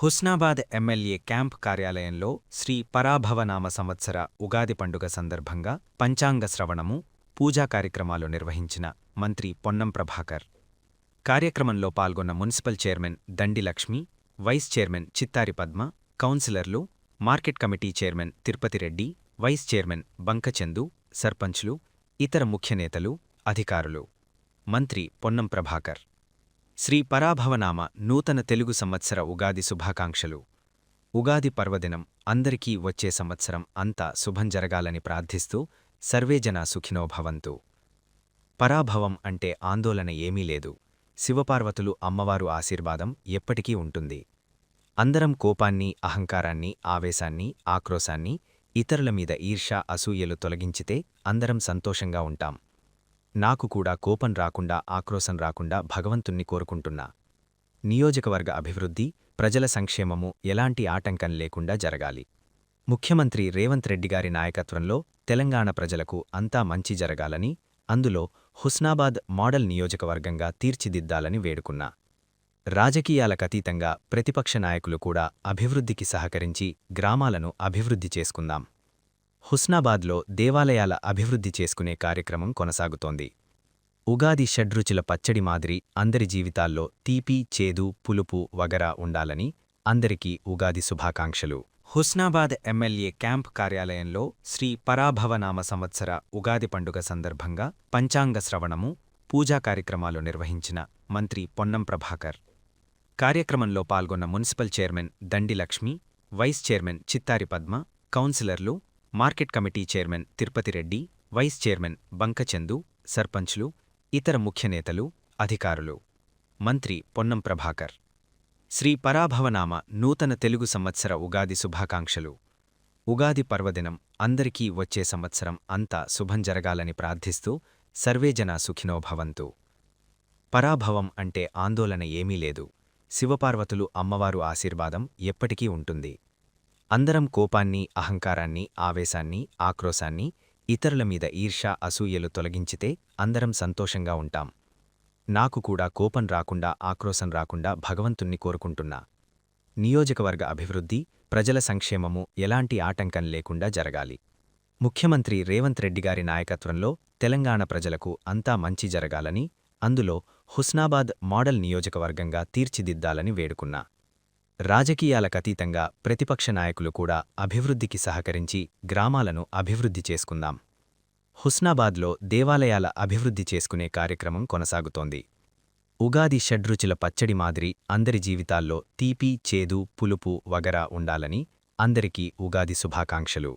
Husnabad MLA camp కార్యాలయంలో శ్రీ పరాభవనామ సంవత్సర ఉగాది పండుగ సందర్భంగా పంచాంగ శ్రవణము, పూజా కార్యక్రమాలు నిర్వహించిన మంత్రి పొన్నం ప్రభాకర్. కార్యక్రమంలో పాల్గొన్న municipal chairman Dandi Lakshmi, vice chairman Chittari Padma, కౌన్సిలర్లు, market committee chairman Tirupathi Reddy, vice chairman Bankachandu, సర్పంచ్లు, ఇతర ముఖ్యనేతలు, అధికారులు. మంత్రి పొన్నం ప్రభాకర్. శ్రీ పరాభవనామ నూతన తెలుగు సంవత్సర ఉగాది శుభాకాంక్షలు. ఉగాది పర్వదినం అందరికీ వచ్చే సంవత్సరం అంతా శుభం జరగాలని ప్రార్థిస్తూ సర్వేజనా సుఖినో భవంతు. పరాభవం అంటే ఆందోళన ఏమీ లేదు. శివపార్వతులు అమ్మవారు ఆశీర్వాదం ఎప్పటికీ ఉంటుంది. అందరం కోపాన్ని, అహంకారాన్ని, ఆవేశాన్ని, ఆక్రోశాన్ని, ఇతరుల మీద ఈర్ష్య, అసూయలు తొలగించితే అందరం సంతోషంగా ఉంటాం. నాకు కూడా కోపం రాకుండా, ఆక్రోశం రాకుండా భగవంతుణ్ణి కోరుకుంటున్నా. నియోజకవర్గ అభివృద్ధి, ప్రజల సంక్షేమము ఎలాంటి ఆటంకం లేకుండా జరగాలి. ముఖ్యమంత్రి రేవంత్ రెడ్డిగారి నాయకత్వంలో తెలంగాణ ప్రజలకు అంతా మంచి జరగాలని, అందులో హుస్నాబాద్ మోడల్ నియోజకవర్గంగా తీర్చిదిద్దాలని వేడుకున్నా. రాజకీయాలకతీతంగా ప్రతిపక్ష నాయకులు కూడా అభివృద్ధికి సహకరించి గ్రామాలను అభివృద్ధి చేసుకుందాం. హుస్నాబాద్లో దేవాలయాల అభివృద్ధి చేసుకునే కార్యక్రమం కొనసాగుతోంది. ఉగాది షడ్రుచుల పచ్చడి మాదిరి అందరి జీవితాల్లో తీపి, చేదు, పులుపు, వగరా ఉండాలని అందరికీ ఉగాది శుభాకాంక్షలు. హుస్నాబాద్ ఎమ్మెల్యే క్యాంప్ కార్యాలయంలో శ్రీ పరాభవనామ సంవత్సర ఉగాది పండుగ సందర్భంగా పంచాంగ శ్రవణము, పూజా కార్యక్రమాలు నిర్వహించిన మంత్రి పొన్నం ప్రభాకర్. కార్యక్రమంలో పాల్గొన్న municipal chairman Dandi Lakshmi, vice chairman Chittari Padma, కౌన్సిలర్లు, market committee chairman Tirupathi Reddy, vice chairman Bankachandu, సర్పంచ్లు, ఇతర ముఖ్యనేతలు, అధికారులు. మంత్రి పొన్నం ప్రభాకర్. శ్రీ పరాభవనామ నూతన తెలుగు సంవత్సర ఉగాది శుభాకాంక్షలు. ఉగాది పర్వదినం అందరికీ వచ్చే సంవత్సరం అంతా శుభం జరగాలని ప్రార్థిస్తూ సర్వేజనా సుఖినో భవంతు. పరాభవం అంటే ఆందోళన ఏమీ లేదు. శివపార్వతులు అమ్మవారు ఆశీర్వాదం ఎప్పటికీ ఉంటుంది. అందరం కోపాన్ని, అహంకారాన్ని, ఆవేశాన్ని, ఆక్రోశాన్ని, ఇతరుల మీద ఈర్ష్య, అసూయలు తొలగించితే అందరం సంతోషంగా ఉంటాం. నాకు కూడా కోపం రాకుండా, ఆక్రోశం రాకుండా భగవంతుణ్ణి కోరుకుంటున్నా. నియోజకవర్గ అభివృద్ధి, ప్రజల సంక్షేమము ఎలాంటి ఆటంకం లేకుండా జరగాలి. ముఖ్యమంత్రి రేవంత్ రెడ్డిగారి నాయకత్వంలో తెలంగాణ ప్రజలకు అంతా మంచి జరగాలని, అందులో హుస్నాబాద్ మోడల్ నియోజకవర్గంగా తీర్చిదిద్దాలని వేడుకున్నా. రాజకీయాలకతీతంగా ప్రతిపక్ష నాయకులు కూడా అభివృద్ధికి సహకరించి గ్రామాలను అభివృద్ధి చేసుకుందాం. హుస్నాబాద్లో దేవాలయాల అభివృద్ధి చేసుకునే కార్యక్రమం కొనసాగుతోంది. ఉగాది షడ్రుచుల పచ్చడి మాదిరి అందరి జీవితాల్లో తీపి, చేదు, పులుపు, వగరా ఉండాలని అందరికీ ఉగాది శుభాకాంక్షలు.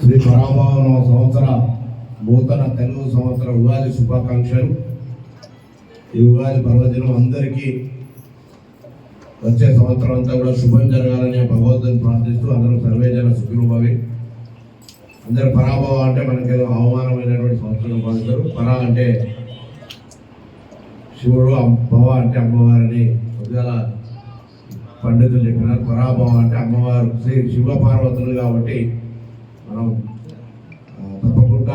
శ్రీ పరాభవన సంవత్సర నూతన తెలుగు సంవత్సర ఉగాది శుభాకాంక్షలు. ఈ ఉగాది పర్వదినం అందరికీ వచ్చే సంవత్సరం అంతా కూడా శుభం జరగాలని భగవంతుని ప్రార్థిస్తూ అందరూ సర్వేజన సుఖినోభవి. అందరూ పరాభవం అంటే మనకేదో అవమానమైనటువంటి సంవత్సరం భావిస్తారు. పరా అంటే శివుడు, భవ అంటే అమ్మవారిని కొద్దిగా పండితులు చెప్పినారు. పరాభవం అంటే అమ్మవారు శ్రీ శివపార్వతులు కాబట్టి మనం తప్పకుండా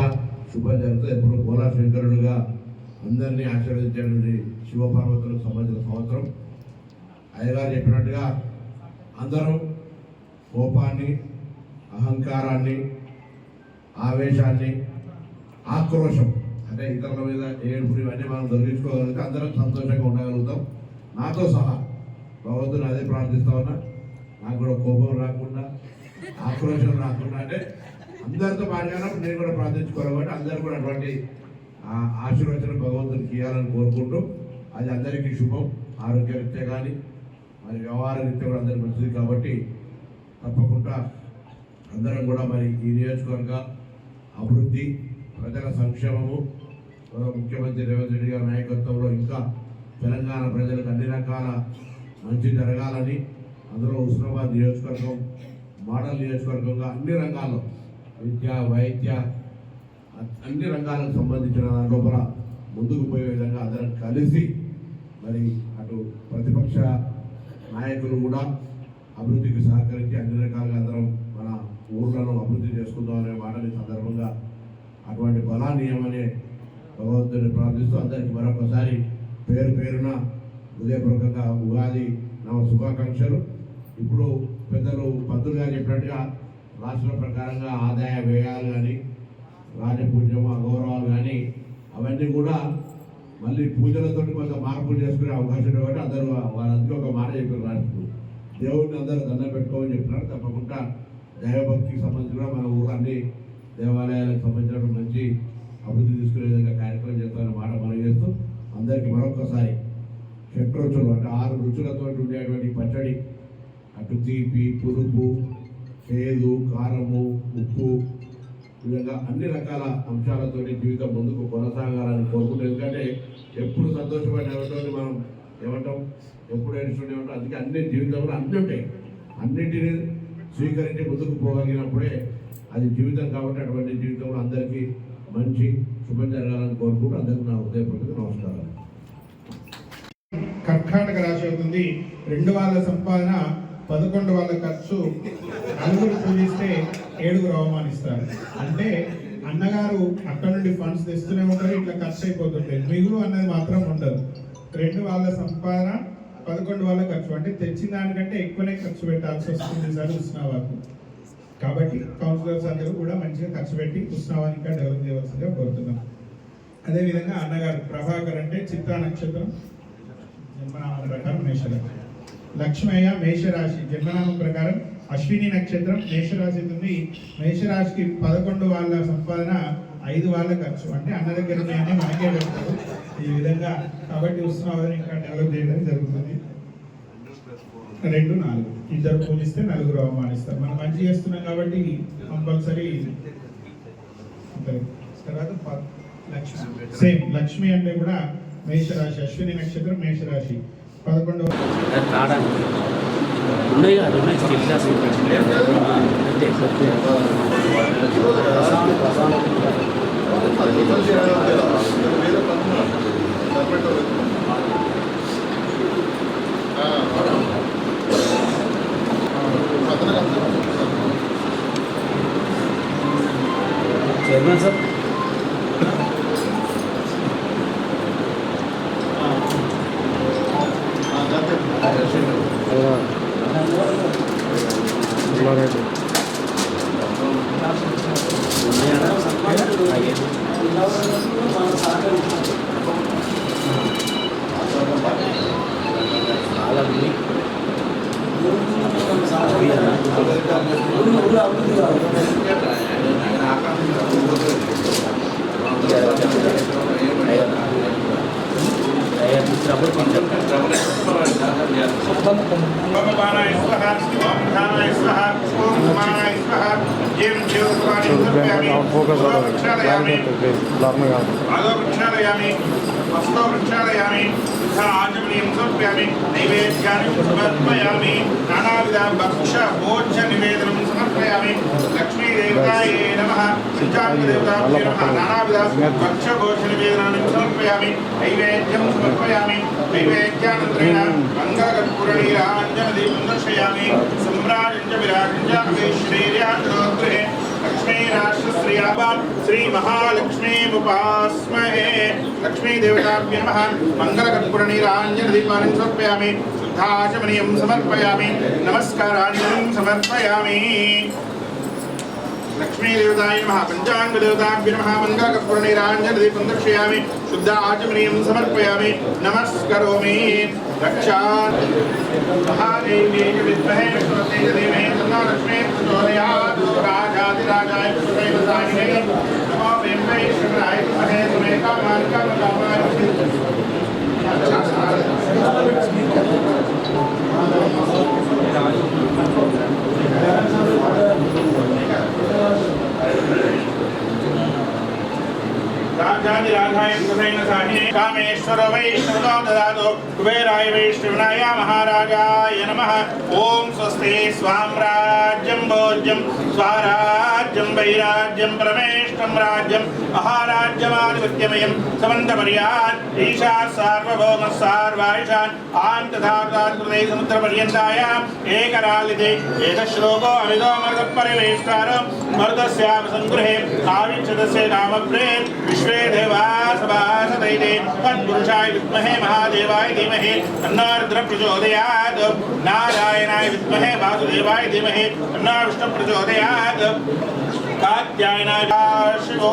శుభం జరుగుతుంది. ఎప్పుడు భోలా శంకరుడుగా అందరినీ ఆశీర్వదించేటువంటి శివపార్వతులకు సంబంధించిన సంవత్సరం. అయ్యగారు చెప్పినట్టుగా అందరం కోపాన్ని, అహంకారాన్ని, ఆవేశాన్ని, ఆక్రోశం అంటే ఇతరుల మీద ఏడుపుని ఇవన్నీ మనం తొలగించుకోగలిగితే అందరం సంతోషంగా ఉండగలుగుతాం. నాతో సహా భగవంతుని అదే ప్రార్థిస్తా ఉన్నా. నాకు కూడా కోపం రాకుండా, ఆక్రోశం రాకుండా, అంటే అందరితో పాటుగా నేను కూడా ప్రార్థించుకోవాలి కాబట్టి అందరూ కూడా అటువంటి ఆశీర్వచనం భగవంతునికి ఇవ్వాలని కోరుకుంటూ, అది అందరికీ శుభం. ఆరోగ్యరీత్యా కానీ మరి వ్యవహార రీత్యా కూడా అందరికీ మంచిది కాబట్టి తప్పకుండా అందరం కూడా మరి ఈ నియోజకవర్గ అభివృద్ధి, ప్రజల సంక్షేమము, ముఖ్యమంత్రి రేవంత్ రెడ్డి గారి నాయకత్వంలో ఇంకా తెలంగాణ ప్రజలకు అన్ని రకాల మంచి జరగాలని, అందులో హుస్నాబాద్ నియోజకవర్గం మోడల్ నియోజకవర్గంగా అన్ని రంగాల్లో విద్య, వైద్య, అన్ని రంగాలకు సంబంధించిన లోపల ముందుకు పోయే విధంగా అందరం కలిసి మరి అటు ప్రతిపక్ష నాయకులు కూడా అభివృద్ధికి సహకరించి అన్ని రకాలుగా అందరం మన ఊర్లను అభివృద్ధి చేసుకుందాం అనే మాటని సందర్భంగా అటువంటి బలాన్ని ఏమనే భగవంతుని ప్రార్థిస్తూ అందరికీ మరొకసారి పేరు పేరున హృదయపూర్వకంగా ఉగాది నవ శుభాకాంక్షలు. ఇప్పుడు పెద్దలు పంతులు గారు చెప్పినట్టుగా రాష్ట్ర ప్రకారంగా ఆదాయ వ్యయాలు కానీ, రాజపూజ్యము, అగౌరవాలు కానీ అవన్నీ కూడా మళ్ళీ పూజలతో కొంత మార్పులు చేసుకునే అవకాశం కాబట్టి అందరూ వాళ్ళందరూ ఒక మాట చెప్పారు. రాష్ట్రం దేవుడిని అందరూ దండం పెట్టుకోమని చెప్పినారు. తప్పకుండా దైవభక్తికి సంబంధించిన మన ఊరు అన్ని దేవాలయాలకు సంబంధించిన మంచి అభివృద్ధి తీసుకునే విధంగా కార్యక్రమం చేస్తామని మాట మనం చేస్తూ అందరికీ మరొకసారి షట్రుచులు అంటే 6 రుచులతో ఉండేటువంటి పచ్చడి, అటు తీపి, పులుపు, చేదు, కారము, ఉప్పు, ఈ విధంగా అన్ని రకాల అంశాలతో జీవితం ముందుకు కొనసాగాలని కోరుకుంటాం. ఎందుకంటే ఎప్పుడు సంతోషపడినటువంటి మనం ఏమంటాం, ఎప్పుడు ఏడుస్తుంటే ఉంటాం. అందుకే అన్ని జీవితంలో అన్నీ ఉంటాయి. అన్నింటినీ స్వీకరించి ముందుకు పోగలిగినప్పుడే అది జీవితం కాబట్టి అటువంటి జీవితంలో అందరికీ మంచి శుభం జరగాలని కోరుకుంటూ అందరికీ నా హృదయపూర్వక నమస్కారాలు. కర్కాటక రాశి అవుతుంది. 2 వాళ్ళ సంపాదన, 11 వాళ్ళ ఖర్చు, 9 పూజిస్తే 7 అవమానిస్తారు. అంటే అన్నగారు అక్కడ నుండి ఫండ్స్ తెస్తూనే ఉంటారు, ఇట్లా ఖర్చు అయిపోతుంటాయి. మిగులు అన్నది మాత్రం ఉండదు. 2 వాళ్ళ సంపాదన, 11 వాళ్ళ ఖర్చు, అంటే తెచ్చిన దానికంటే ఎక్కువనే ఖర్చు పెట్టాల్సి వస్తుంది సార్ ఉస్నాబాద్కు. కాబట్టి కౌన్సిలర్స్ అందరూ కూడా మంచిగా ఖర్చు పెట్టి ఉస్నాబాద్ ఇంకా డెవలప్ చేయవలసిందిగా కోరుతున్నాం. అదేవిధంగా అన్నగారు ప్రభాకర్ అంటే చిత్తా నక్షత్రం, జన్మనామం ప్రకారం మేషరాశి. లక్ష్మయ్య మేషరాశి, జన్మనామం ప్రకారం అశ్విని నక్షత్రం, మేషరాశి ఉంది. మేషరాశికి 11 వాళ్ళ సంపాదన, 5 వాళ్ళ ఖర్చు, అంటే అన్న దగ్గర ఉన్నాయని మనకే పెడతారు ఈ విధంగా. కాబట్టి ఉస్నాబాద్ ఇంకా డెవలప్ చేయడం జరుగుతుంది. 2, 4 ఇద్దరు పూజిస్తే 4 అవమానిస్తారు. మనం మంచి చేస్తున్నాం కాబట్టి కంపల్సరీ. తర్వాత లక్ష్మి, సేమ్ లక్ష్మి అంటే కూడా మేషరాశి, అశ్విని నక్షత్రం, మేషరాశి. 11 చైర్మన్ సార్ बाणाय स्वाहा ओम ध्यानाय स्वाहा ओम समानाय स्वाहा येन ज्योतिर्वाणी समर्पयामि प्रक्षालयामि पादो प्रक्षालयामि हस्तो प्रक्षालयामि तथा आचमनीयं समर्पयामि नैवेद्यानि समर्पयामि नानाविध भक्ष भोज्य निवेदनं समर्पयामि लक्ष्मी देवतायै नमः पंचांग देवताभ्यो नमः नानाविध भक्ष भोज्य निवेदनानि समर्पयामि नैवेद्यं समर्पयामि नैवेद्यानन्तरेण मंगलकर्पूरनीराञ्जनदीपं दर्शयामि सम्राजञ्च विराजञ्च अवेश्वरीर्यागृहे लक्ष्मी राष्ट्रश्रियावा श्री महालक्ष्मीमुपास्महे लक्ष्मी देवताभ्यो नमः मंगलकर्पूरनीराञ्जनदीपानि समर्पयामि शुद्धाचमनीयं समर्पयामि नमस्काराञ्जलिं समर्पयामि लक्ष्मी देवताय नमः पंचांग देवताभ्यो नमः मंगलकर्पूरनीराञ्जनदीपं दर्शयामि शुद्ध आचमनीयं समर्पयामि नमस्करोमि रक्षा महादेवी विद्महे विष्णुपत्नी धीमहि तन्नो लक्ष्मी प्रचोदयात् राजाधिराजाय विष्णुदेवताय नमो वेंकटेश्वराय विद्महे सुमेकामान् कामकामाय राजाधिराजाय विष्णुदेवताय कामेश्वर वैष्णवो ददातु कुबेराय वैष्णवाय महाराजाय नमः ओम स्वस्ति स्वाम्राज्यं भोज्यं स्वाराज्यं वैराज्यं परमेष्ठं राज्यं महाराज्यमाधिपत्यमयं समन्तपर्यात् ईशा सार्वभौम सार्वायुषान् आन्तधार्तात् कृते समुद्रपर्यन्तायाम् एकरालिते एतश्लोको अमितोऽमृतपरिवेष्टारो मरुतस्यापसङ्गृहे आविच्छदस्य कामप्रे विश्वे देवाः सभासदैते तत्पुरुषाय विद्महे महादेवाय धीमहि तन्नो रुद्रः प्रचोदयात् नारायणाय विद्महे वासुदेवाय धीमहि तन्नो विष्णुः प्रचोदयात् कात्यायनाय शिवो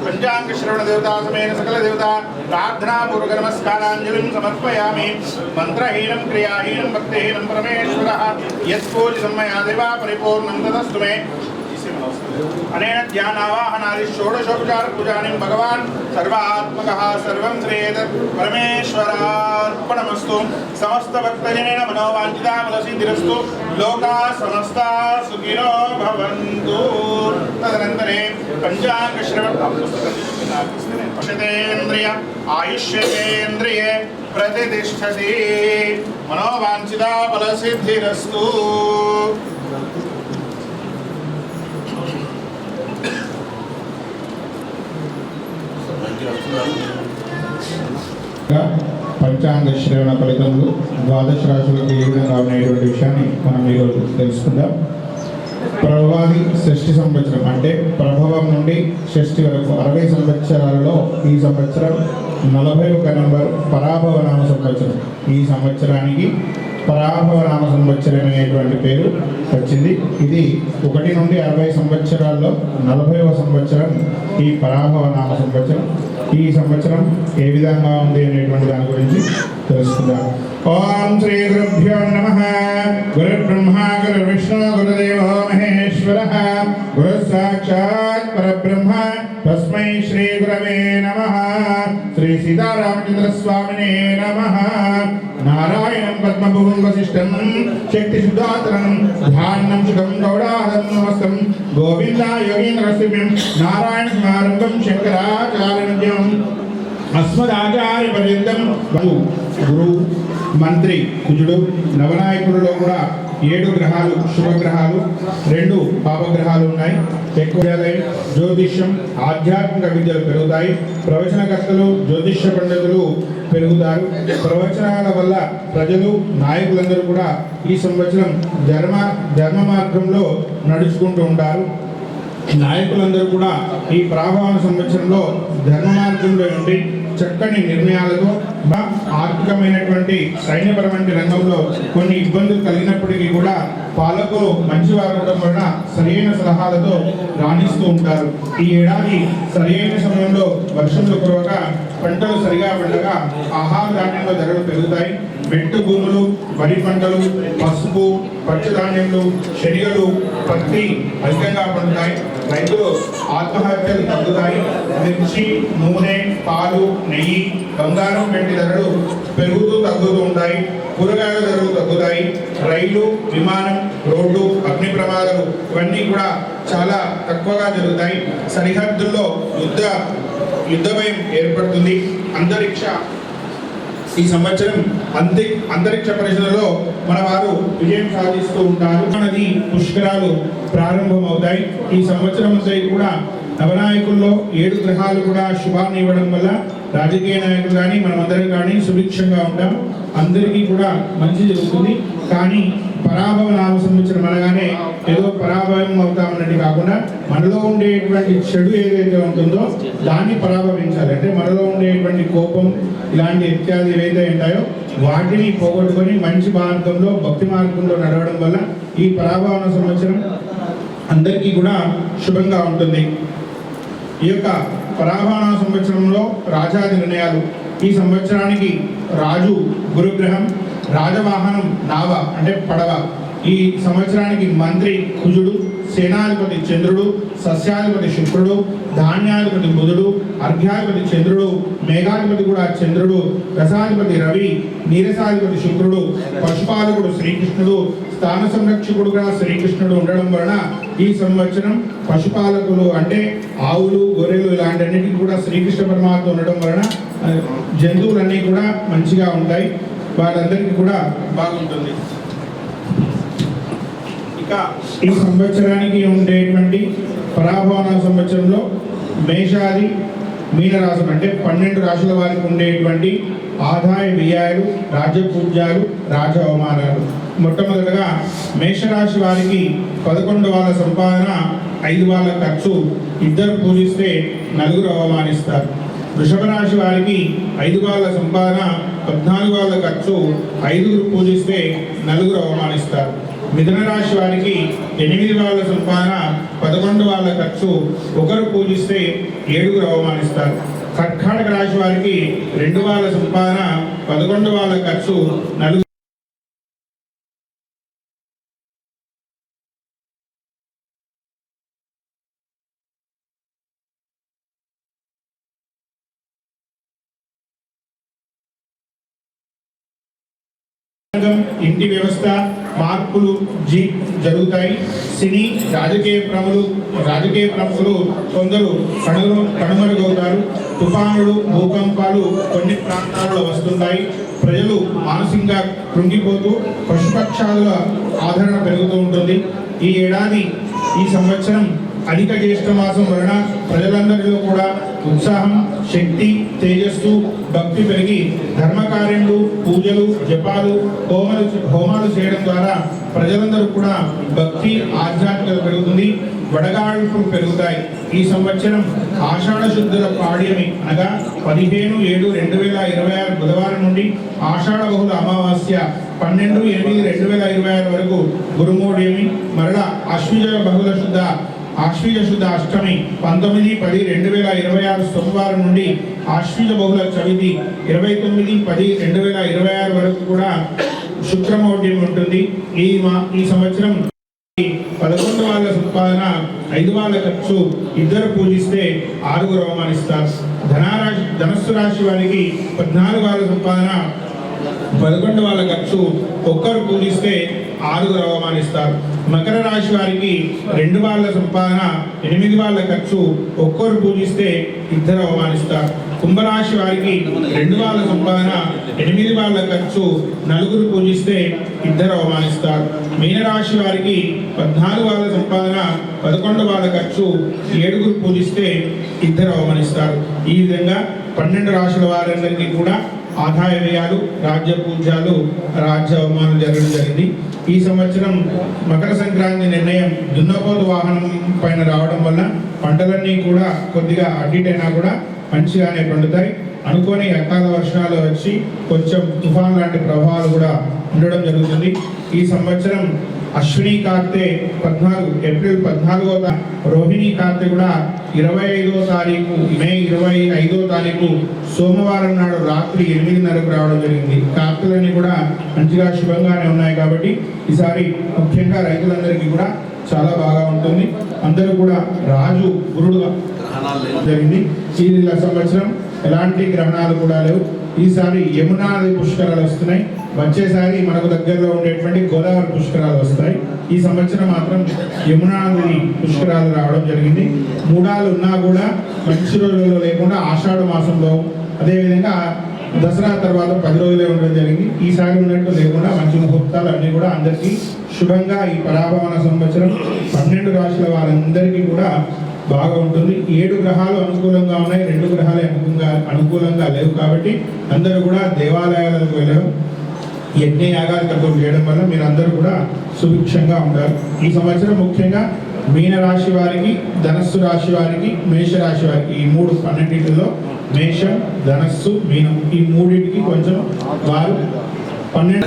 पंचांग श्रवण देवता समेत सकल देवता प्रार्थना पूर्वक नमस्कारांजलिं समर्पयामि मंत्रहीनं क्रियाहीनं भक्तिहीनं परमेश्वरः यत्पूजितं मया देवा परिपूर्णं तदस्तु मे अनेन ध्यानावाहनादि षोडशोपचार पूजानिं भगवान् सर्वात्मकः सर्वं श्रेयत परमेश्वरार्पणमस्तु समस्त भक्तजनेन मनोवाञ्छिताफलसिद्धिरस्तु लोकाः समस्ताः सुखिनो भवन्तु तदनन्तरे पंचांग श्रवण पश्यतेन्द्रिय आयुष्येन्द्रिये प्रतिष्ठति मनोवाञ्छिताफलसिद्धिरस्तु పంచాంగ శ్రవణ ఫలితములు ద్వాదశ రాశులకు ఏ విధంగా ఉండేటువంటి విషయాన్ని మనం ఈరోజు తెలుసుకుందాం. ప్రభవాది షష్ఠి సంవత్సరం అంటే ప్రభవం నుండి షష్ఠి వరకు 60 సంవత్సరాలలో ఈ సంవత్సరం 41 నంబర్ పరాభవ నామ సంవత్సరం. ఈ సంవత్సరానికి పరాభవ నామ సంవత్సరం అనేటువంటి పేరు వచ్చింది. ఇది 1 నుండి 60 సంవత్సరాల్లో 40వ సంవత్సరం ఈ పరాభవ నామ సంవత్సరం. ఈ సంవత్సరం ఏ విధంగా ఉంది అనేటువంటి దాని గురించి తెలుసుకుందాం. ఓం శ్రీ గురుభ్యో నమః. గురు బ్రహ్మ గురు విష్ణు గురుదేవో మహేశ్వరః. గురు సాక్షాత్ పరబ్రహ్మ తస్మై శ్రీ గురవే నమః. శ్రీ సీతారామచంద్ర స్వామినే నమః. నారాయణం పద్మభువం వశిష్టం శక్తి సుధాతనం ధ్యానం శుభం గౌడాహరం నమస్తం గోవింద యోగీంద్రస్యం నారాయణ సమారంభం శంకరాచార్యం అస్మదాచార్య పర్యంతం. గురు మంత్రి కుజుడు నవనాయకుడిలో కూడా 7 గ్రహాలు శుభగ్రహాలు 2 పాపగ్రహాలు ఉన్నాయి. ఎక్కువ జ్యోతిష్యం ఆధ్యాత్మిక విద్యలు పెరుగుతాయి. ప్రవచనకర్తలు జ్యోతిష్య పండితులు పెరుగుతారు. ప్రవచనాల వల్ల ప్రజలు నాయకులందరూ కూడా ఈ సంవత్సరం ధర్మ మార్గంలో నడుచుకుంటూ ఉంటారు. నాయకులందరూ కూడా ఈ ప్రాభావ సంవత్సరంలో ధర్మ మార్గంలో ఉండి చక్కని నిర్ణయాలతో ఆర్థికమైనటువంటి సైన్యపరమైన రంగంలో కొన్ని ఇబ్బందులు కలిగినప్పటికీ కూడా పాలకులు మంచివారు ఉండడం వలన సరైన సలహాలతో రాణిస్తూ ఉంటారు. ఈ ఏడాది సరైన సమయంలో వర్షములు కురవక పంటలు సరిగా పండగా ఆహార ధాన్యంలో ధరలు పెరుగుతాయి. మెట్టు భూములు, వరి పంటలు, పసుపు, పచ్చధాన్యములు, శనగలు, పత్తి అధికంగా పండుతాయి. రైతులు ఆత్మహత్యలు తగ్గుతాయి. మిర్చి, నూనె, పాలు, నెయ్యి, బంగారం వంటి ధరలు పెరుగుతూ తగ్గుతూ ఉంటాయి. కూరగాయల ధరలు తగ్గుతాయి. రైలు, విమానం, రోడ్డు, అగ్ని ప్రమాదాలు ఇవన్నీ కూడా చాలా తక్కువగా జరుగుతాయి. సరిహద్దుల్లో యుద్ధ భయం ఏర్పడుతుంది. ఈ సంవత్సరం అంతరిక్ష పరిశోధనలో మన వారు విజయం సాధిస్తూ ఉంటారు. నది పుష్కరాలు ప్రారంభమవుతాయి. ఈ సంవత్సరం కూడా నవనాయకుల్లో 7 గ్రహాలు కూడా శుభాన్ని ఇవ్వడం వల్ల రాజకీయ నాయకులు కానీ మనమందరం కానీ సుభిక్షంగా ఉంటాం. అందరికీ కూడా మంచి జరుగుతుంది. కానీ పరాభవ నామ సంవత్సరం అనగానే ఏదో పరాభవం అవుతామన్నట్టు కాకుండా మనలో ఉండేటువంటి చెడు ఏదైతే ఉంటుందో దాన్ని పరాభవించాలి. అంటే మనలో ఉండేటువంటి కోపం ఇలాంటి ఇత్యాది ఏవైతే ఉంటాయో వాటిని పోగొట్టుకొని మంచి మార్గంలో భక్తి మార్గంలో నడవడం వల్ల ఈ పరాభవన సంవత్సరం అందరికీ కూడా శుభంగా ఉంటుంది. ఈ యొక్క పరాభవన సంవత్సరంలో రాజాది నిర్ణయాలు. ఈ సంవత్సరానికి రాజు గురుగ్రహం, రాజవాహనం నావ అంటే పడవ. ఈ సంవత్సరానికి మంత్రి కుజుడు, సేనాధిపతి చంద్రుడు, సస్యాధిపతి శుక్రుడు, ధాన్యాధిపతి బుధుడు, అర్ఘ్యాధిపతి చంద్రుడు, మేఘాధిపతి కూడా చంద్రుడు, రసాధిపతి రవి, నీరసాధిపతి శుక్రుడు, పశుపాలకుడు శ్రీకృష్ణుడు, స్థాన సంరక్షకుడుగా శ్రీకృష్ణుడు ఉండడం వలన ఈ సంవత్సరం పశుపాలకులు అంటే ఆవులు, గొర్రెలు ఇలాంటివన్నిటికీ కూడా శ్రీకృష్ణ పరమాత్మ ఉండడం వలన జంతువులన్నీ కూడా మంచిగా ఉంటాయి. వాళ్ళందరికీ కూడా బాగుంటుంది. ఇక ఈ సంవత్సరానికి ఉండేటువంటి పరాభవన సంవత్సరంలో మేషాది మీనరాశులు అంటే 12 రాశుల వారికి ఉండేటువంటి ఆదాయ వ్యయాలు, రాజపూజ్యాలు, రాజ అవమానాలు. మొట్టమొదటగా మేషరాశి వారికి 11 వాళ్ళ సంపాదన, 5 వాళ్ళ ఖర్చు, 2 పూజిస్తే 4 అవమానిస్తారు. వృషభ రాశి వారికి 5 వాళ్ళ సంపాదన, 14 వాళ్ళ ఖర్చు, 5 పూజిస్తే 4 అవమానిస్తారు. మిథున రాశి వారికి 8 వాళ్ళ సంపాదన, 11 వాళ్ళ ఖర్చు, 1 పూజిస్తే 7 అవమానిస్తారు. కర్కాటక రాశి వారికి 2 వాళ్ళ సంపాదన, 11 వాళ్ళ ఖర్చు, 4 ఇంటి వ్యవస్థ మార్పులు జరుగుతాయి. సినీ రాజకీయ ప్రముఖులు కొందరు కనుమరుగవుతారు. తుఫానులు, భూకంపాలు కొన్ని ప్రాంతాల్లో వస్తుంటాయి. ప్రజలు మానసికంగా కృంగిపోతూ పశుపక్షాదుల ఆదరణ పెరుగుతూ ఉంటుంది. ఈ సంవత్సరం అధిక జ్యేష్ఠ మాసం వలన ప్రజలందరిలో కూడా ఉత్సాహం, శక్తి, తేజస్సు, భక్తి పెరిగి ధర్మకార్యములు, పూజలు, జపాలు, హోమాలు చేయడం ద్వారా ప్రజలందరూ కూడా భక్తి, ఆధ్యాత్మికత పెరుగుతుంది. వడగాడుపులు పెరుగుతాయి. ఈ సంవత్సరం ఆషాఢ శుద్ధుల పాడ్యమి అనగా 15/7/2026 బుధవారం నుండి ఆషాఢ బహుళ అమావాస్య 12/8/2026 వరకు గురుమూఢ్యమి, మరలా ఆశ్వీజ శుద్ధ అష్టమి 19/10/2026 సోమవారం నుండి ఆశ్వీజ బహుళ చవితి 29/10/2026 వరకు కూడా శుక్రమౌఢ్యం ఉంటుంది. ఈ సంవత్సరం 11 వాళ్ళ సంపాదన, 5 వాళ్ళ ఖర్చు, 2 పూజిస్తే 6 అవమానిస్తారు. ధనస్సు రాశి వారికి 14 వాళ్ళ సంపాదన, 11 వాళ్ళ ఖర్చు, 1 పూజిస్తే 6 అవమానిస్తారు. మకర రాశి వారికి 2 వాళ్ళ సంపాదన, 8 వాళ్ళ ఖర్చు, 1 పూజిస్తే 2 అవమానిస్తారు. కుంభరాశి వారికి 2 వాళ్ళ సంపాదన, 8 వాళ్ళ ఖర్చు, 4 పూజిస్తే 2 అవమానిస్తారు. మీనరాశి వారికి 14 వాళ్ళ సంపాదన, 11 వాళ్ళ ఖర్చు, 7 పూజిస్తే 2 అవమానిస్తారు. ఈ విధంగా 12 రాశుల వారందరికీ కూడా ఆదాయ వ్యయాలు, రాజ్య పూజ్యాలు, రాజ్య అవమానం జరగడం జరిగింది. ఈ సంవత్సరం మకర సంక్రాంతి నిర్ణయం దున్నపోతు వాహనం పైన రావడం వల్ల పంటలన్నీ కూడా కొద్దిగా అడ్డిటైనా కూడా మంచిగానే పండుతాయి. అనుకోని అకాల వర్షాలు వచ్చి కొంచెం తుఫాన్ లాంటి ప్రభావాలు కూడా ఉండడం జరుగుతుంది. ఈ సంవత్సరం అశ్విని కార్తె 14 ఏప్రిల్ 14వ, రోహిణి కార్తె కూడా 25వ తారీఖు, మే 25వ తారీఖు సోమవారం నాడు రాత్రి 8:30కు రావడం జరిగింది. కార్తెలన్నీ కూడా మంచిగా శుభంగానే ఉన్నాయి కాబట్టి ఈసారి ముఖ్యంగా రైతులందరికీ కూడా చాలా బాగా ఉంటుంది. అందరూ కూడా రాజు గురుడు జరిగింది. ఈ సంవత్సరం ఎలాంటి గ్రహణాలు కూడా లేవు. ఈసారి యమునా నది పుష్కరాలు వస్తున్నాయి. వచ్చేసారి మనకు దగ్గరలో ఉండేటువంటి గోదావరి పుష్కరాలు వస్తాయి. ఈ సంవత్సరం మాత్రం యమునా నది పుష్కరాలు రావడం జరిగింది. మూడాలు ఉన్నా కూడా మంచి రోజుల్లో లేకుండా ఆషాఢ మాసంలో, అదేవిధంగా దసరా తర్వాత 10 రోజులే ఉండడం జరిగింది. ఈసారి ఉన్నట్టు లేకుండా మంచి ముహూర్తాలు అన్నీ కూడా అందరికీ శుభంగా ఈ పరాభవన సంవత్సరం 12 రాశుల వారందరికీ కూడా బాగా ఉంటుంది. 7 గ్రహాలు అనుకూలంగా ఉన్నాయి, 2 గ్రహాలు అనుకూలంగా లేవు. కాబట్టి అందరూ కూడా దేవాలయాలకు వెళ్ళడం, యజ్ఞ యాగాలు కర్తవ్యం చేయడం వల్ల మీరందరూ కూడా సుభిక్షంగా ఉంటారు. ఈ సంవత్సరం ముఖ్యంగా మీన రాశి వారికి, ధనస్సు రాశి వారికి, మేష రాశి వారికి, ఈ 3 12లో మేషం, ధనస్సు, మీనం ఈ మూడింటికి కొంచెం వారు 12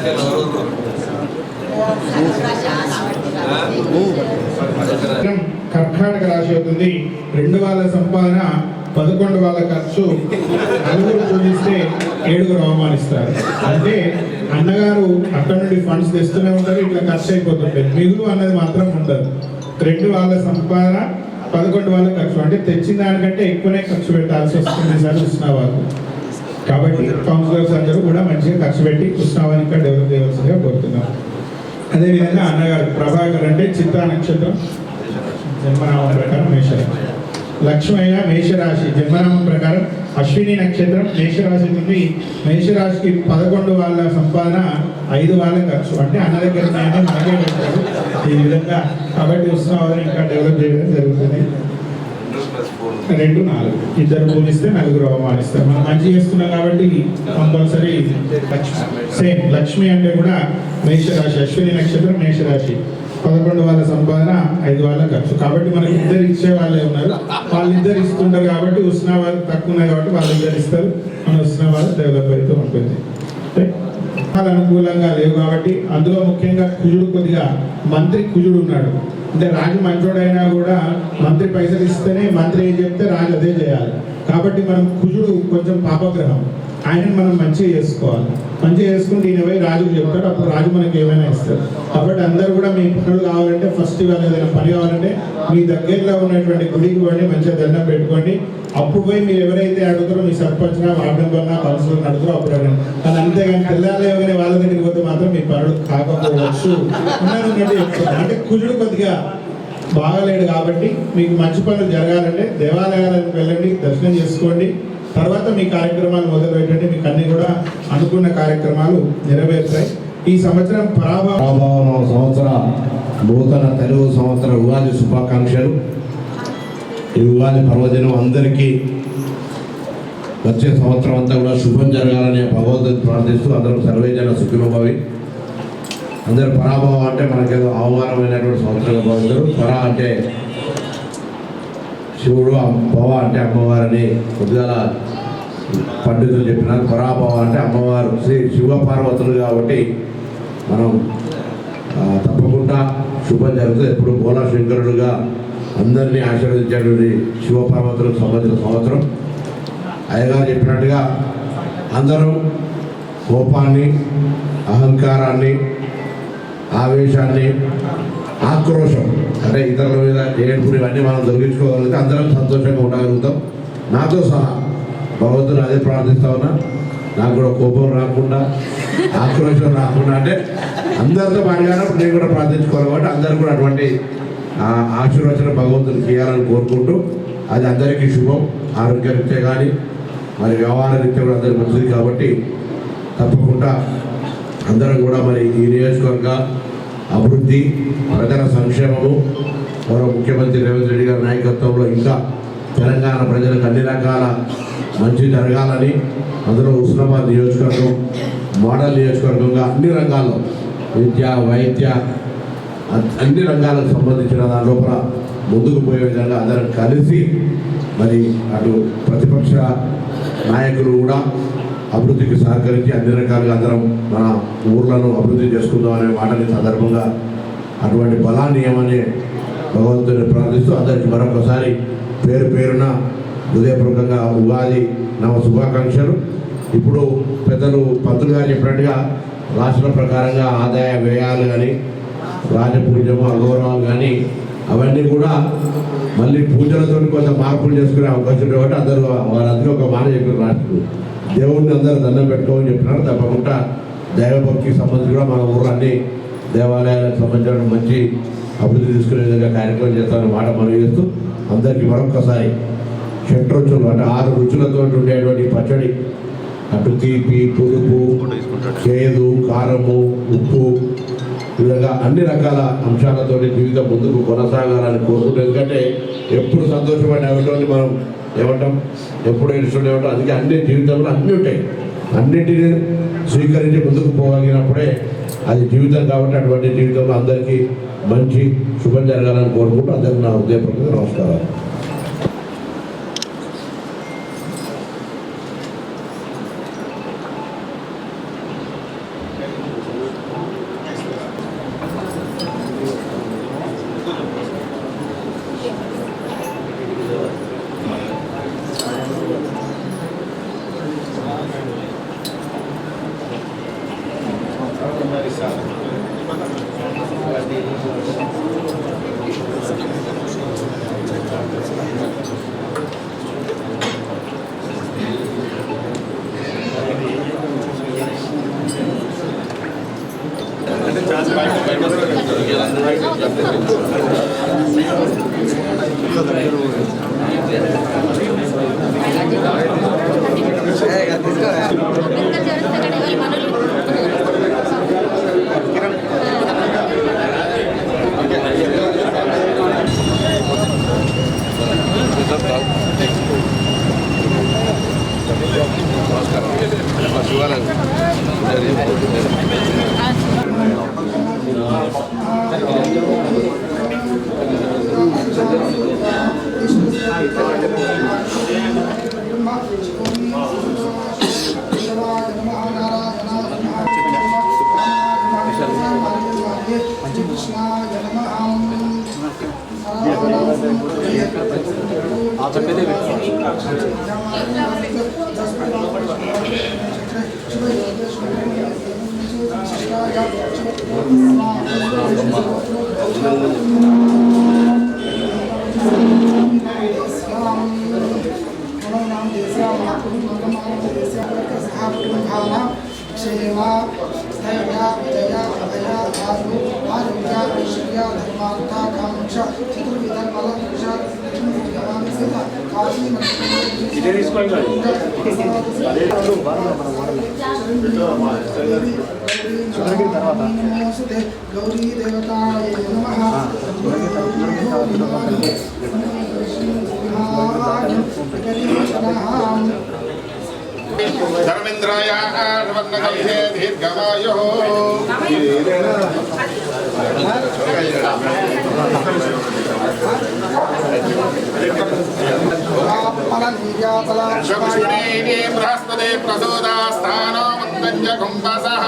కర్కాటక రాశి అవుతుంది. 2 వాళ్ళ సంపాదన, 11 వాళ్ళ ఖర్చు, 4 పూజిస్తే 7 అవమానిస్తారు. అంటే అన్నగారు అక్కడ నుండి ఫండ్స్ తెస్తూనే ఉంటారు, ఇట్లా ఖర్చు అయిపోతుంటాయి, మిగులు అన్నది మాత్రం ఉండదు. 2 వాళ్ళ సంపాదన, 11 వాళ్ళ ఖర్చు, అంటే తెచ్చిన దానికంటే ఎక్కువనే ఖర్చు పెట్టాల్సి వస్తుంది సార్ ఉష్ణావాకు. కాబట్టి కౌన్సిలర్స్ అందరూ కూడా మంచిగా ఖర్చు పెట్టి ఉష్ణావాన్ని ఇంకా డెవలప్ చేయవలసిందిగా కోరుతున్నాం. అదేవిధంగా అన్నగారు ప్రభాకర్ అంటే చిత్తా నక్షత్రం, జన్మనామం ప్రకారం మేషరాశి. లక్ష్మయ్య మేషరాశి, జన్మనామం ప్రకారం అశ్విని నక్షత్రం, మేషరాశి నుండి మేషరాశికి 11 వాళ్ళ సంపాదన, 5 వాళ్ళ ఖర్చు. అంటే అన్న దగ్గర మనకే పెట్టారు ఈ విధంగా. కాబట్టి ఉత్సవాలను ఇంకా డెవలప్ చేయడం జరుగుతుంది. 2, 4 ఇద్దరు పూజిస్తే 4 అవమానిస్తారు. మనం మంచి చేస్తున్నాం కాబట్టి కంపల్సరీ సేమ్. లక్ష్మి అంటే కూడా మేషరాశి, అశ్విని నక్షత్రం, మేషరాశి, 11 వాళ్ళ సంపాదన, 5 వాళ్ళ ఖర్చు. కాబట్టి మనకి ఇద్దరు ఇచ్చే వాళ్ళే ఉన్నారు, వాళ్ళిద్దరు ఇస్తుంటారు. కాబట్టి ఉష్ణావాళ్ళు తక్కువ ఉన్నాయి కాబట్టి వాళ్ళిద్దరు ఇస్తారు, మన ఉష్ణావాళ్ళు డెవలప్ అవుతూ ఉంటుంది. అనుకూలంగా లేవు కాబట్టి అందులో ముఖ్యంగా కుజుడు, కొద్దిగా మంత్రి కుజుడు ఉన్నాడు. అంటే రాజు మంచోడైనా కూడా మంత్రి పైసలు ఇస్తేనే మంత్రి ఏం చెప్తే రాజు అదే చేయాలి. కాబట్టి మనం కుజుడు కొంచెం పాపగ్రహం, ఆయనను మనం మంచిగా చేసుకోవాలి. మంచిగా చేసుకుంటే ఈయన పోయి రాజుకు చెప్తాడు, అప్పుడు రాజు మనకి ఏమైనా ఇస్తారు. కాబట్టి అందరూ కూడా మీ పనులు కావాలంటే ఫస్ట్ ఇవాళ ఏదైనా పని కావాలంటే మీ దగ్గరలో ఉన్నటువంటి గుడికి పోండి, మంచిగా దండం పెట్టుకోండి. అప్పుడు పోయి మీరు ఎవరైతే అడుగుతారో మీ సర్పంచ్గా, వార్డు మెంబర్గా, కౌన్సిలర్ని అడుగుతారో అప్పుడు అడగండి. కానీ అంతేగాని తెల్లారలేవగానే వాళ్ళ దగ్గరికి పోతే మాత్రం మీ పనులు కాకపోవచ్చు. అంటే కుజుడు కొద్దిగా బాగాలేడు కాబట్టి మీకు మంచి పనులు జరగాలంటే దేవాలయాలకు వెళ్ళండి, దర్శనం చేసుకోండి. తర్వాత మీ కార్యక్రమాలు మొదలు పెట్టండి, మీకు అన్ని కూడా అనుకున్న కార్యక్రమాలు నెరవేరుతాయి. ఈ సంవత్సరం పరాభవన సంవత్సర నూతన తెలుగు సంవత్సర ఉగాది శుభాకాంక్షలు. ఈ ఉగాది పర్వదినం అందరికీ వచ్చే సంవత్సరం అంతా కూడా శుభం జరగాలని భగవంతుని ప్రార్థిస్తూ అందరూ సర్వేజన సుఖినోభవి. అందరూ పరాభవం అంటే మనకేదో అవమానమైనటువంటి సంవత్సరంగా భావిస్తారు. పరా అంటే శివుడు, భవ అంటే అమ్మవారిని కొద్దిగా పండితులు చెప్పినారు. పరాభవ అంటే అమ్మవారు శ్రీ శివపార్వతులు కాబట్టి మనం తప్పకుండా శుభం జరుగుతుంది. ఎప్పుడు బోలా శంకరుడుగా అందరినీ ఆశీర్వదించేటువంటి శివపార్వతులకు సంబంధించిన సంవత్సరం. అయ్యగారు చెప్పినట్టుగా అందరూ కోపాన్ని, అహంకారాన్ని, ఆవేశాన్ని, ఆక్రోశం అంటే ఇతరుల మీద ఏడుపుని ఇవన్నీ మనం తొలగించుకోగలిగితే అందరం సంతోషంగా ఉండగలుగుతాం. నాతో సహా భగవంతుని అదే ప్రార్థిస్తా ఉన్నా, నాకు కూడా కోపం రాకుండా, ఆక్రోశం రాకుండా, అంటే అందరితో మాట్లాడినప్పుడు నేను కూడా ప్రార్థించుకోవాలి. కాబట్టి అందరూ కూడా అటువంటి ఆశీర్వచన భగవంతుని చేయాలని కోరుకుంటూ, అది అందరికీ శుభం. ఆరోగ్యరీత్యా కానీ మరి వ్యవహార రీత్యా కూడా అందరికీ మంచిది. కాబట్టి తప్పకుండా అందరం కూడా మరి ఈ నియోజకవర్గ అభివృద్ధి, ప్రజల సంక్షేమము, గౌరవ ముఖ్యమంత్రి రేవంత్ రెడ్డి గారి నాయకత్వంలో ఇంకా తెలంగాణ ప్రజలకు అన్ని రకాల మంచి జరగాలని, అందులో హుస్నాబాద్ నియోజకవర్గం మోడల్ నియోజకవర్గంగా అన్ని రంగాల్లో విద్య, వైద్య, అన్ని రంగాలకు సంబంధించిన దాని లోపల ముందుకు పోయే విధంగా అందరం కలిసి మరి అటు ప్రతిపక్ష నాయకులు కూడా అభివృద్ధికి సహకరించి అన్ని రకాలుగా అందరం మన ఊర్లను అభివృద్ధి చేసుకుందాం అనే మాటని సందర్భంగా అటువంటి బలాన్ని ఏమని భగవంతుని ప్రార్థిస్తూ అందరికీ మరొకసారి పేరు పేరున హృదయపూర్వకంగా ఉగాది నవ శుభాకాంక్షలు. ఇప్పుడు పెద్దలు పంతులు గారు చెప్పినట్టుగా రాష్ట్ర ప్రకారంగా ఆదాయ వ్యయాలు కానీ, రాజపూజ్యము, అగౌరవాలు కానీ అవన్నీ కూడా మళ్ళీ పూజలతో కొంత మార్పులు చేసుకునే అవకాశం ఉంది. కాబట్టి అందరూ వారందరూ ఒక మాట చెప్పారు, రాష్ట్రులు దేవుడిని అందరూ దండం పెట్టుకోమని చెప్పినారు. తప్పకుండా దైవభక్తికి సంబంధించి కూడా మన ఊరు అన్ని దేవాలయాలకు సంబంధించిన మంచి అభివృద్ధి తీసుకునే విధంగా కార్యక్రమం చేస్తామని మాట మనవి చేస్తూ అందరికీ మరొక్కసారి షడ్రుచులు అంటే 6 రుచులతో ఉండేటువంటి పచ్చడి అటు తీపి పులుపు చేదు కారము ఉప్పు ఈ విధంగా అన్ని రకాల అంశాలతో జీవితం ముందుకు కొనసాగాలని కోరుకుంటాం. ఎందుకంటే ఎప్పుడు సంతోషపడినటువంటి మనం ఏమంటాం, ఎప్పుడు ఏడుస్తుంటే ఏమంటాం. అందుకే అన్ని జీవితంలో అన్నీ ఉంటాయి. అన్నింటినీ స్వీకరించి ముందుకు పోగలిగినప్పుడే అది జీవితం కాబట్టి అటువంటి జీవితంలో అందరికీ మంచి శుభం జరగాలని కోరుకుంటూ అందరికీ నా హృదయపూర్వక నమస్కారాలు. गौरी देवताय नमः धर्मेन्द्राय आर्वन्नकल्हे दीर्घमायुः शुक्ष्मणीति बृहस्पति प्रसूदास्थानो मुन्दञ्च कुम्भसः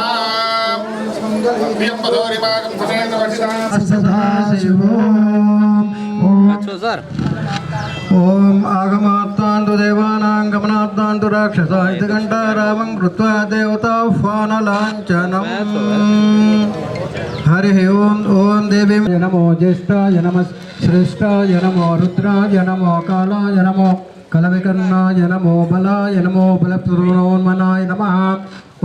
प्रियम्बधूरिमागं ओम आगमात्तान्तु देवानां गमनात्तान्तु राक्षसा इति घण्टारावं कृत्वा देवताह्वानलाञ्छनम् हरिः ओम ओम देवी नमो ज्येष्ठाय नमः श्रेष्ठाय नमो रुद्राय नमो कालाय नमो कलविकर्णाय नमो बलाय नमो बलप्रदोन्मनाय नमः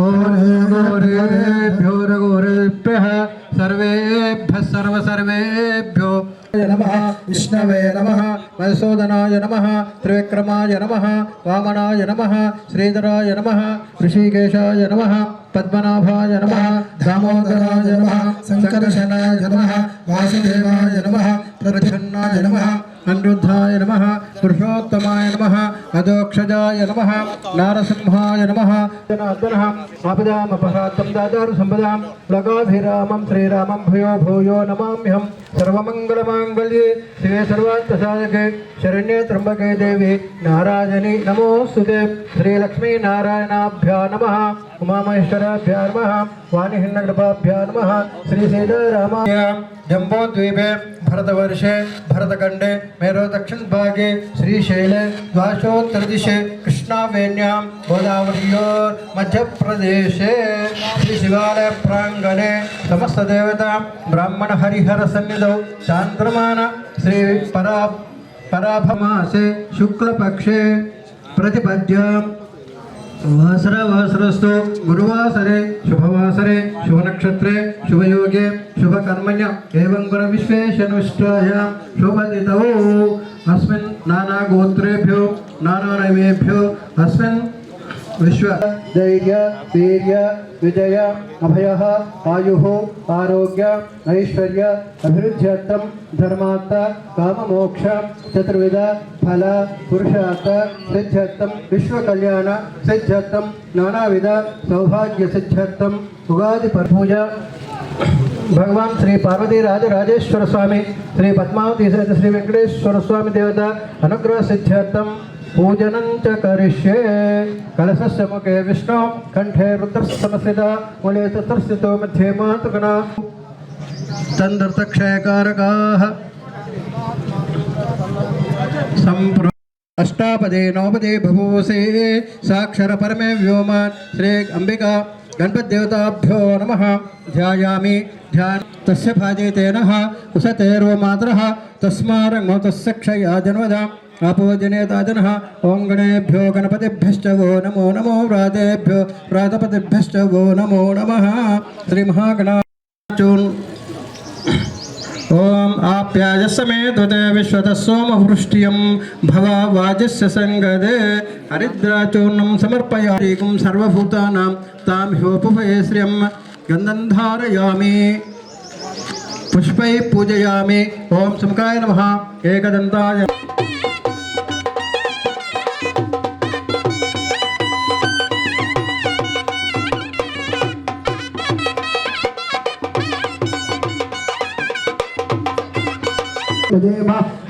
घोरेभ्यो रघोरेभ्यः सर्वेभ्यः सर्वसर्वेभ्यो नमः विष्णवे नमः मधुसूदनाय नमः त्रिविक्रमाय नमः वामनाय नमः श्रीधराय नमः ऋषिकेशाय नमः पद्मनाभाय नमः दामोदराय नमः संकर्षणाय नमः वासुदेवाय नमः प्रद्युम्नाय नमः अनिरुद्धाय नमः पुरुषोत्तमाय नमः अदोक्षजाय नमः नारसिंहाय नमः जनार्दनः आपदामपहातं दातारं सम्पदां लोकाभिरामं श्रीरामं भूयो भूयो नमाम्यहं सर्वमङ्गलमाङ्गल्ये शिवे सर्वार्थसाधके शरण्ये त्र्यम्बके देवी नारायणी नमोऽस्तुते श्रीलक्ष्मीनारायणाभ्यां नमः उमामहेश्वराभ्यां नमः वाणिहिन्नकृपाभ्यां नमः श्रीसीतारामाय जम्बोद्वीपे भरतवर्षे भरतखण्डे मेरो दक्षिण भागे श्रीशैले द्वादशोत्तरदिशे कृष्णावेण्यां गोदावर्योर् मध्यप्रदेशे श्रीशिवालय प्राङ्गणे समस्तदेवता ब्राह्मण हरिहर सन्निधौ चान्द्रमान श्री पराभमासे शुक्लपक्षे प्रतिपद्यां वासरस्तु गुरुवासरे शुभवासरे शुभनक्षत्रे शुभयोगे शुभकर्मण्य एवं गुणविश्वेशनुष्ठायां शुभतिथौ अस्मिन् नानागोत्रेभ्यो नानानैवेभ्यो अस्मिन् विश्व धैर्य वीर्य विजय अभयः आयुः आरोग्य ऐश्वर्य अभिवृद्ध्यर्थं धर्मार्थ काममोक्ष चतुर्विध फल पुरुषार्थ सिद्ध्यर्थं विश्वकल्याण सिद्ध्यर्थं नानाविध सौभाग्य सिद्ध्यर्थं उगादि पूजा भगवान श्री पार्वती राजेश्वर स्वामी श्री पद्मावती सहित श्री वेंकटेश्वर स्वामी देवता अनुग्रह सिद्ध्यर्थं पूजनं च करिष्ये। कलशस्य मुखे विष्णु कंठे रुद्रसंस्थिता मूले चतुर्स्थितो मध्ये मातुगणा तन्दर्थक्षयकारकाः अष्टापदे नवपदे बभूवसे साक्षर परमे व्योमान् श्री अंबिका गणपति देवताभ्यो नमः ध्यायामि ध्यान तस्य भाजे तेनः कुसतेर्व मातरः तस्मारङ्गो तस्य क्षया जन्मदा अपोजनेताजनः ओं गणेभ्यो गणपतिभ्यश्च वो नमो नमो व्रातेभ्यो व्रातपतिभ्यश्च वो नमो नमः श्री महागणाचून् ओम आप्यायस्य मे त्वते विश्वतः सोमवृष्ट्यं भव वाजस्य संगदे हरिद्राचूर्णं समर्पयामि सर्वभूतानां तां ह्योपभये श्रियं गन्धं धारयामि पुष्पैः पूजयामि ओम शम्काय नमः एकदन्ताय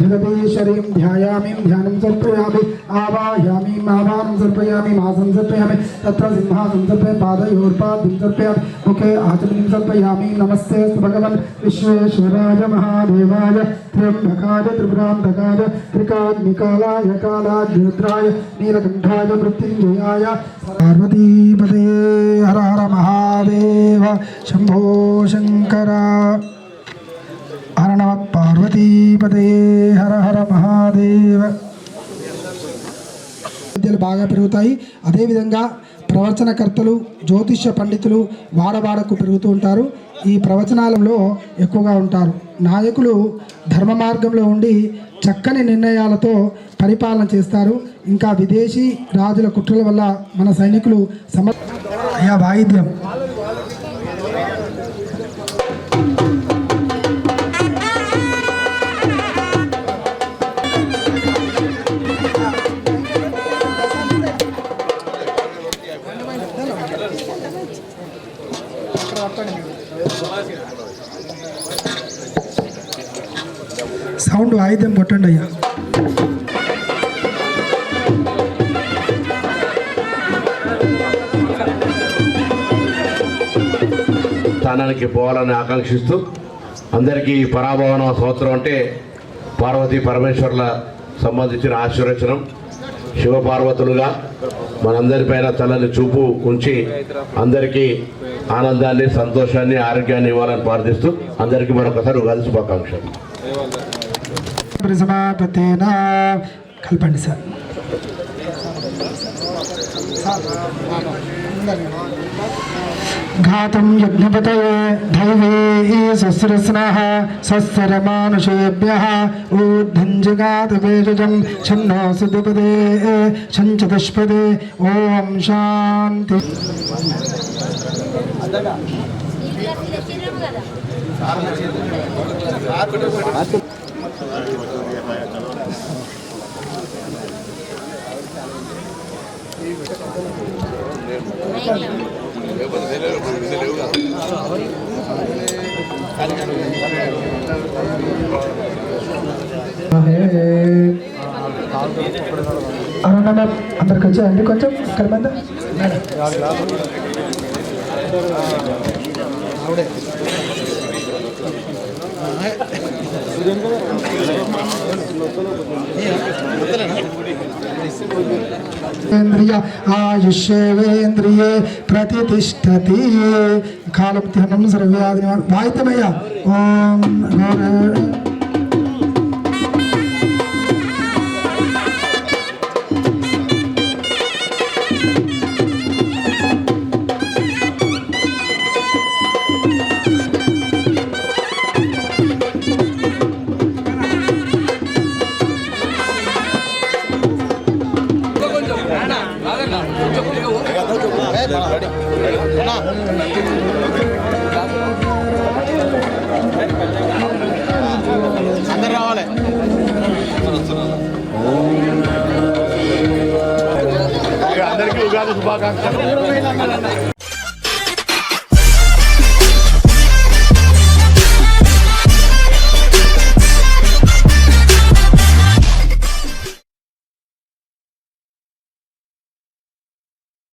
जगदीश्वरीं ध्यायामि ध्यानं समर्पयामि आवाहयामि आवाहनं समर्पयामि मासं समर्पयामि तत्र सिंहासनं समर्पयामि पादयोर्पाद्यं समर्पयामि मुखे आचमनीं समर्पयामि नमस्ते भगवन् विश्वेश्वराय महादेवाय त्र्यम्बकाय त्रिपुरान्तकाय त्रिकाग्निकालाय कालाग्निरुद्राय नीलकण्ठाय मृत्युञ्जयाय पार्वतीपदे हर हर महादेव शम्भो शङ्कर हर नमः पार्वतीपदे हर हर महादेव విద్యలు బాగా పెరుగుతాయి. అదేవిధంగా ప్రవచనకర్తలు జ్యోతిష్య పండితులు వాడవాడకు పెరుగుతూ ఉంటారు. ఈ ప్రవచనాలలో ఎక్కువగా ఉంటారు. నాయకులు ధర్మ మార్గంలో ఉండి చక్కని నిర్ణయాలతో పరిపాలన చేస్తారు. ఇంకా విదేశీ రాజుల కుట్రల వల్ల మన సైనికులు అయా వాయిద్యం సౌండ్ వాయిద్యం కొట్టండి అయ్యా. స్థానానికి పోవాలని ఆకాంక్షిస్తూ అందరికీ పరాభవన సంవత్సరం అంటే పార్వతీ పరమేశ్వర్ల సంబంధించిన ఆశీర్వచనం శివపార్వతులుగా మనందరిపైన చల్లని చూపు ఉంచి అందరికీ ఆనందాన్ని సంతోషాన్ని ఆరోగ్యాన్ని ఇవ్వాలని ప్రార్థిస్తూ అందరికీ మరొకసారి ఉగాది శుభాకాంక్షలు. కల్పండి సార్. घातं यज्ञपतये दैवे सस्रस्नः सस्रमानुषेभ्यः ऊर्ध्वं जगातवेजं छन्नो सुदपदे छञ्चतुष्पदे ॐ शान्ति. అరుణమ్మ అందరికి వచ్చాయండి కొంచెం ఇక్కడ మీద इंद्रिय आयुष्येवेन्द्रिये प्रतिष्ठति कालं ध्यानं सर्वव्याधि वायितमय ओम అందరు రావాలి. అందరికీ ఉగాది శుభాకాంక్షలు.